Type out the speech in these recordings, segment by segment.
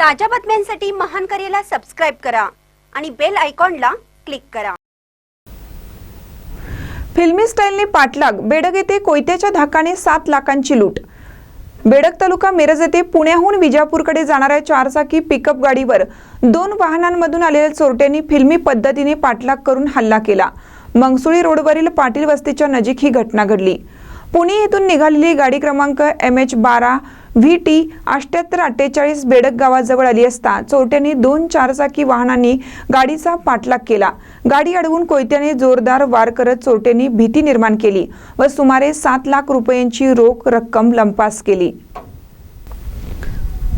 ताज्या बातम्यांसाठी महान करेला सबस्क्राइब करा आणि बेल आयकॉनला क्लिक करा। फिल्मी स्टाईलने पाठलाग बेडग येथे कोयत्याच्या धाकाने 7 लाखांची लूट। बेडग तालुका मिरज येथे पुण्याहून विजापूरकडे जाणाऱ्या चारचाकी पिकअप गाडीवर 2 वाहनांमधून आलेल्या चोरट्यांनी फिल्मी पद्धतीने पाठलाग करून हल्ला केला। मंगसुळी रोडवरील पाटील वस्तीच्या नजीक ही घटना घडली। पुणे येथून निघालेली गाडी क्रमांक MH12 VT 7848 बेडग गावाजवळ आली असता चोरट्यांनी 2 चारचाकी वाहनांनी गाडीचा पाठलाग केला। गाडी अडवून कोयत्याने जोरदार वार करत चोरट्यांनी भीती निर्माण केली व सुमारे 7 लाख रुपयांची रोख रक्कम लंपास केली।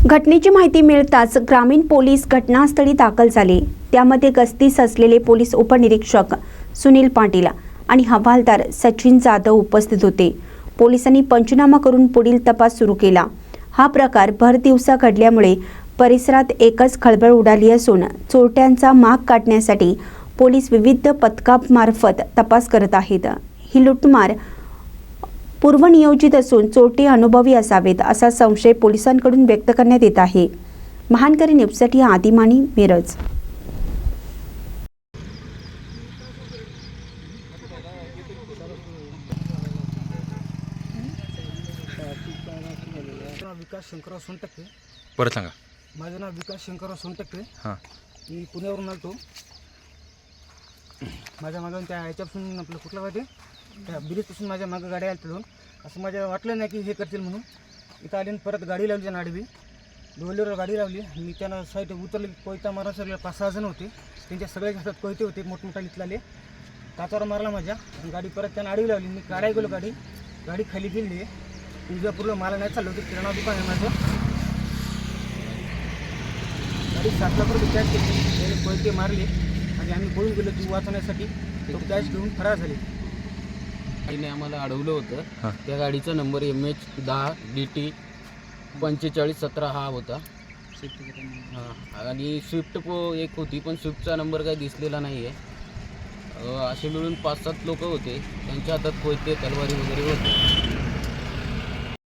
घटनेची माहिती मिळताच ग्रामीण पोलीस घटनास्थळी दाखल झाले। त्यामध्ये गस्तीस असलेले पोलीस उपनिरीक्षक सुनील पाटील आणि हवालदार सचिन जाधव उपस्थित होते। पोलिसांनी पंचनामा करून पुढील तपास सुरू केला। हा प्रकार भर दिवसा घडल्यामुळे परिसरात एकच खळबळ उडाली असून चोरट्यांचा माग काढण्यासाठी पोलीस विविध पथकांमार्फत तपास करत आहेत। ही लूटमार पूर्वनियोजित असून चोरटे अनुभवी असावेत असा संशय पोलिसांकडून व्यक्त करण्यात येत आहे। महानकरी न्यूजसाठी आदिमानी, मिरज। विकास शंकरराव सोनटक्के। परत सांगा। माझं नाव विकास शंकरराव सोनटक्के। हां, मी पुण्यावरून आलो। माझ्या मागून त्या ह्याच्यापासून आपलं कुठलं होते त्या ब्रिजपासून माझ्या मागं गाड्या आल्या दोन। असं माझ्या वाटलं नाही की हे करतील म्हणून इथं आले परत गाडी लावली त्यांना आडवी डोलीवर गाडी लावली। मी त्यांना साईड उतरली कोयता मारा सगळे 5-6 जण होते। त्यांच्या सगळ्याच्या हातात कोयते होते मोठमोठा इथलाले काचावर मारला माझ्या गाडी परत त्यांना आडवी लावली। मी काढाय गेलो गाडी खाली गेली। विजापूरला मला नाही चाललं होतं किराणा दुकान आहे माझं। गाडी 7 लाख रुपये कॅश घेतली त्याने कोयते मारले आणि आम्ही पळून गेलो जीव वाचवण्यासाठी। तो कॅश घेऊन फरार झाले। गाडीने आम्हाला अडवलं होतं। त्या गाडीचा नंबर MH10 DT 4517 हा होता। हां, आणि स्विफ्ट एक होती पण स्विफ्टचा नंबर काही दिसलेला नाही आहे। असे मिळून 5-7 लोक होते। त्यांच्या हातात कोयते तलवारी वगैरे होते।